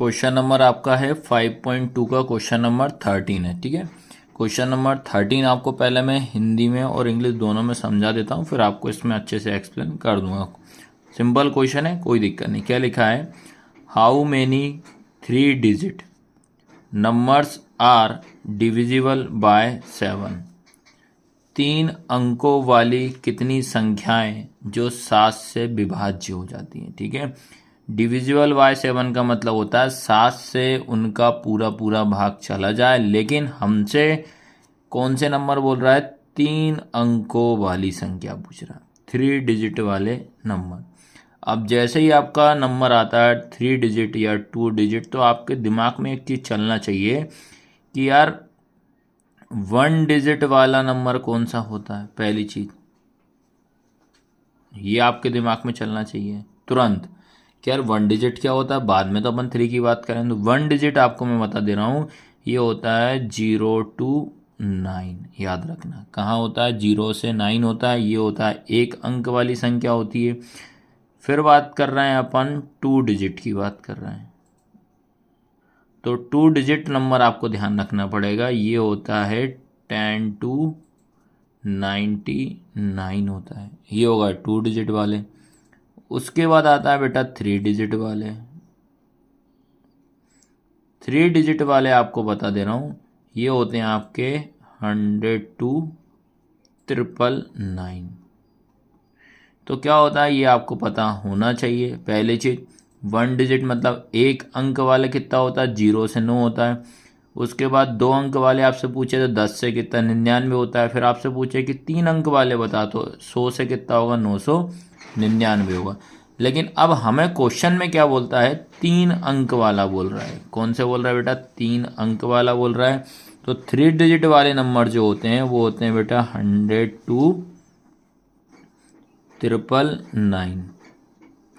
Question number आपका है 5.2 का क्वेश्चन नंबर 13 है। ठीक है, क्वेश्चन नंबर 13 आपको पहले मैं हिंदी में और इंग्लिश दोनों में समझा देता हूँ, फिर आपको इसमें अच्छे से एक्सप्लेन कर दूंगा। सिंपल क्वेश्चन है, कोई दिक्कत नहीं। क्या लिखा है? How many 3 digit numbers are divisible by 7। 3 अंकों वाली कितनी संख्याएं जो 7 से विभाज्य हो जाती हैं। ठीक है, डिविजिबल बाय 7 का मतलब होता है 7 से उनका पूरा पूरा भाग चला जाए, लेकिन हमसे कौन से नंबर बोल रहा है? 3 अंकों वाली संख्या पूछ रहा है, 3 डिजिट वाले नंबर। अब जैसे ही आपका नंबर आता है 3 डिजिट या 2 डिजिट, तो आपके दिमाग में एक चीज़ चलना चाहिए कि यार 1 डिजिट वाला नंबर कौन सा होता है। पहली चीज ये आपके दिमाग में चलना चाहिए तुरंत कि यार 1 डिजिट क्या होता है। बाद में तो अपन 3 की बात करें, तो 1 डिजिट आपको मैं बता दे रहा हूँ, ये होता है 0 to 9। याद रखना, कहाँ होता है? 0 से 9 होता है। ये होता है 1 अंक वाली संख्या होती है। फिर बात कर रहे हैं अपन 2 डिजिट की बात कर रहे हैं, तो 2 डिजिट नंबर आपको ध्यान रखना पड़ेगा। ये होता है 10 to 99 होता है, ये होगा 2 डिजिट वाले। उसके बाद आता है बेटा 3 डिजिट वाले। 3 डिजिट वाले आपको बता दे रहा हूँ, ये होते हैं आपके 100 to 999। तो क्या होता है ये आपको पता होना चाहिए। पहली चीज 1 डिजिट मतलब 1 अंक वाले कितना होता है? 0 से 9 होता है। उसके बाद 2 अंक वाले आपसे पूछे तो 10 से कितना? 99 होता है। फिर आपसे पूछे कि 3 अंक वाले बता, तो 100 से कितना होगा? 999 होगा। लेकिन अब हमें क्वेश्चन में क्या बोलता है? 3 अंक वाला बोल रहा है। कौन से बोल रहा है बेटा? 3 अंक वाला बोल रहा है। तो 3 डिजिट वाले नंबर जो होते हैं वो होते हैं बेटा 100 to 999।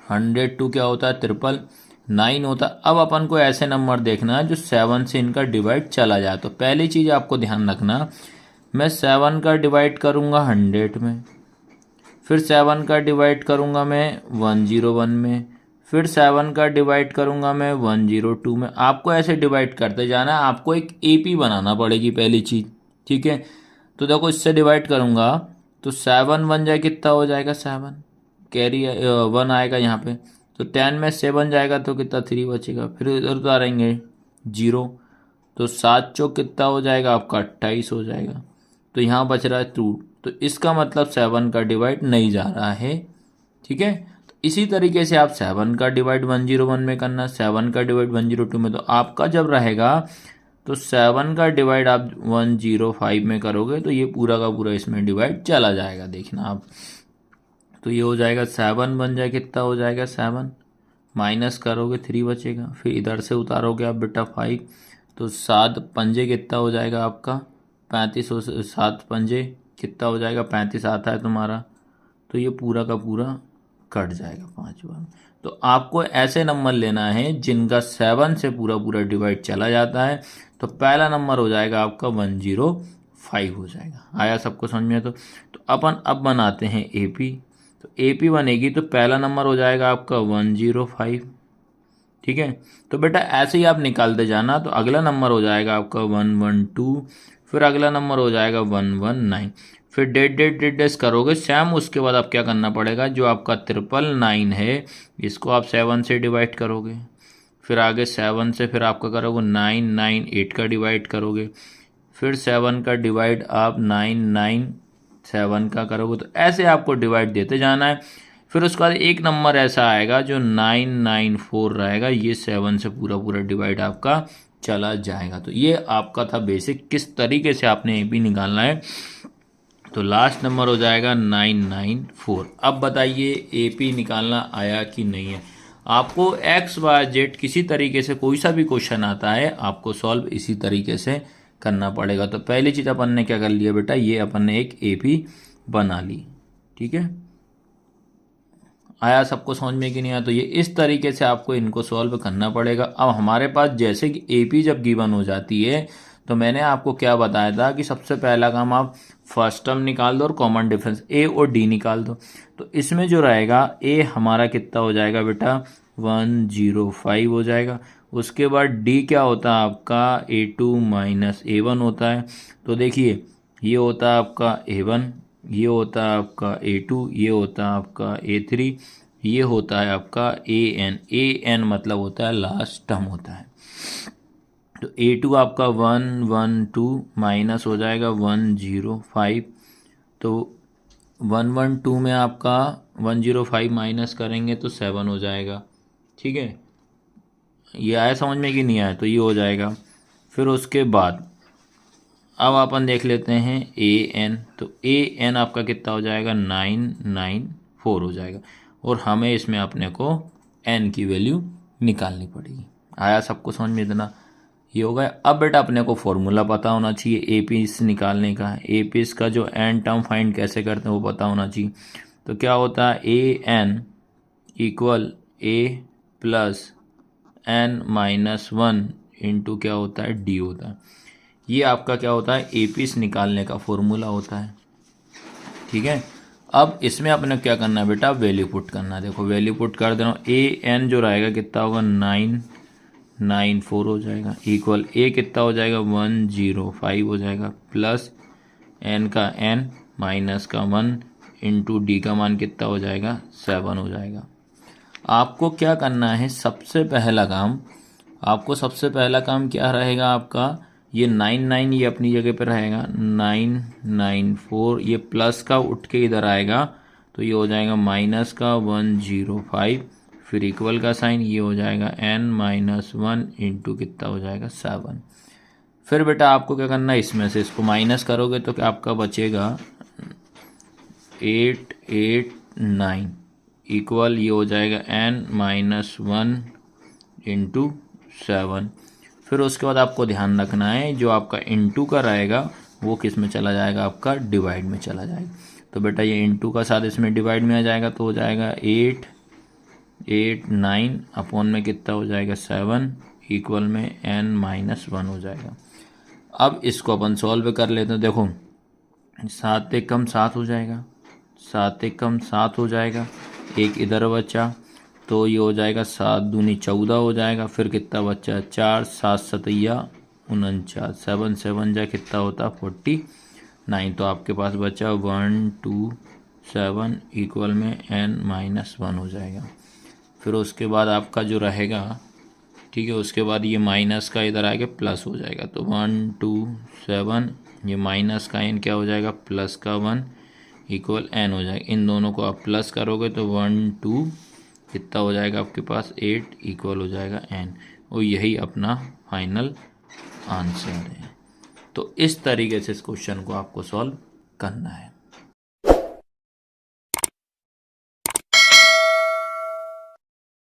100 to क्या होता है? 999 होता है। अब अपन को ऐसे नंबर देखना है जो 7 से इनका डिवाइड चला जाए। तो पहली चीज आपको ध्यान रखना, मैं 7 का डिवाइड करूंगा 100 में, फिर 7 का डिवाइड करूंगा मैं 101 में, फिर 7 का डिवाइड करूंगा मैं 102 में। आपको ऐसे डिवाइड करते जाना है। आपको एक एपी बनाना पड़ेगी पहली चीज। ठीक है, तो देखो इससे डिवाइड करूंगा तो 7 बन जाए कितना हो जाएगा? 7 कैरी 1 आएगा यहाँ पे, तो 10 में 7 जाएगा तो कितना? 3 बचेगा। फिर इधर उतारेंगे 0, तो 7 चौक कितना हो जाएगा आपका? 28 हो जाएगा। तो यहाँ बच रहा है 2, तो इसका मतलब 7 का डिवाइड नहीं जा रहा है। ठीक है, तो इसी तरीके से आप 7 का डिवाइड 101 में करना, 7 का डिवाइड 102 में। तो आपका जब रहेगा तो 7 का डिवाइड आप 105 में करोगे तो ये पूरा का पूरा इसमें डिवाइड चला जाएगा। देखना आप, तो ये हो जाएगा 7 बन जाए कितना हो जाएगा? 7 माइनस करोगे 3 बचेगा। फिर इधर से उतारोगे आप बेटा 5, तो 7 पंजे कितना हो जाएगा आपका? 35 हो। 7 पंजे कितना हो जाएगा? 35 आता है तुम्हारा, तो ये पूरा का पूरा कट जाएगा 5 बार। तो आपको ऐसे नंबर लेना है जिनका 7 से पूरा पूरा डिवाइड चला जाता है। तो पहला नंबर हो जाएगा आपका 105 हो जाएगा। आया सबको समझ में? तो अपन अब बनाते हैं एपी। तो एपी बनेगी तो पहला नंबर हो जाएगा आपका 105। ठीक है, तो बेटा ऐसे ही आप निकालते जाना। तो अगला नंबर हो जाएगा आपका 112, फिर अगला नंबर हो जाएगा 119, फिर डेट डेट डेट डेट करोगे सेम। उसके बाद आप क्या करना पड़ेगा? जो आपका 999 है इसको आप 7 से डिवाइड करोगे, फिर आगे 7 से फिर आपका करोगे 998 का डिवाइड करोगे, फिर 7 का डिवाइड आप 997 का करोगे। तो ऐसे आपको डिवाइड देते जाना है। फिर उसके बाद एक नंबर ऐसा आएगा जो 994 रहेगा, ये 7 से पूरा पूरा डिवाइड आपका चला जाएगा। तो ये आपका था बेसिक, किस तरीके से आपने एपी निकालना है। तो लास्ट नंबर हो जाएगा 994। अब बताइए एपी निकालना आया कि नहीं है? आपको एक्स वाई जेड किसी तरीके से कोई सा भी क्वेश्चन आता है आपको सॉल्व इसी तरीके से करना पड़ेगा। तो पहली चीज अपन ने क्या कर लिया बेटा? ये अपन ने एक एपी बना ली। ठीक है, आया सबको समझ में कि नहीं आया? तो ये इस तरीके से आपको इनको सॉल्व करना पड़ेगा। अब हमारे पास जैसे कि एपी जब गिवन हो जाती है तो मैंने आपको क्या बताया था कि सबसे पहला काम आप फर्स्ट टर्म निकाल दो और कॉमन डिफरेंस ए और डी निकाल दो। तो इसमें जो रहेगा ए हमारा कितना हो जाएगा बेटा? 105 हो जाएगा। उसके बाद डी क्या होता है आपका A2 माइनस A1 होता है। तो देखिए ये होता है आपका A1, ये होता है आपका A2, ये होता है आपका A3, ये होता है आपका AN। AN मतलब होता है लास्ट टर्म होता है। तो A2 आपका 112 माइनस हो जाएगा 105। तो 112 में आपका 105 माइनस करेंगे तो 7 हो जाएगा। ठीक है, ये आया समझ में कि नहीं आया? तो ये हो जाएगा। फिर उसके बाद अब अपन देख लेते हैं AN। तो AN आपका कितना हो जाएगा 994 हो जाएगा। और हमें इसमें अपने को N की वैल्यू निकालनी पड़ेगी। आया सबको समझ में? इतना ये हो गया। अब बेटा अपने को फॉर्मूला पता होना चाहिए APs निकालने का। APs का जो एन टर्म फाइंड कैसे करते हैं वो पता होना चाहिए। तो क्या होता है AN equal A plus N minus 1 into क्या होता है D होता है। ये आपका क्या होता है APs निकालने का फॉर्मूला होता है। ठीक है, अब इसमें अपने क्या करना है बेटा, वैल्यू पुट करना है। देखो वैल्यू पुट कर दे रहा हूँ। AN जो रहेगा कितना होगा 994 हो जाएगा, इक्वल A कितना हो जाएगा 105 हो जाएगा, प्लस N का N माइनस का 1 इंटू D का मान कितना हो जाएगा 7 हो जाएगा। आपको क्या करना है, सबसे पहला काम क्या रहेगा आपका, ये 99 ये अपनी जगह पर रहेगा, 994 ये प्लस का उठ के इधर आएगा तो ये हो जाएगा माइनस का 105, फिर इक्वल का साइन, ये हो जाएगा n माइनस 1 इंटू कितना हो जाएगा 7। फिर बेटा आपको क्या करना है, इसमें से इसको माइनस करोगे तो क्या आपका बचेगा 889 इक्वल ये हो जाएगा n माइनस 1 इंटू 7। फिर उसके बाद आपको ध्यान रखना है जो आपका इंटू का रहेगा वो किस में चला जाएगा, आपका डिवाइड में चला जाएगा। तो बेटा ये इंटू का साथ इसमें डिवाइड में आ जाएगा तो हो जाएगा 889 अपॉन में कितना हो जाएगा 7 इक्वल में n माइनस 1 हो जाएगा। अब इसको अपन सॉल्व कर लेते हैं। देखो 7 एक कम 7 हो जाएगा, 7 एक कम 7 हो जाएगा, एक इधर बचा तो ये हो जाएगा 7 दूनी 14 हो जाएगा। फिर कितना बचा 4, 7 सतैया 49, 7 7 जा कितना होता 49। तो आपके पास बचा 127 इक्वल में n माइनस 1 हो जाएगा। फिर उसके बाद आपका जो रहेगा, ठीक है, उसके बाद ये माइनस का इधर आके प्लस हो जाएगा। तो 127 ये माइनस का n क्या हो जाएगा प्लस का 1 इक्वल n हो जाएगा। इन दोनों को आप प्लस करोगे तो 1 2 कितना हो जाएगा आपके पास 8 इक्वल हो जाएगा n। और यही अपना फाइनल आंसर है। तो इस तरीके से इस क्वेश्चन को आपको सॉल्व करना है।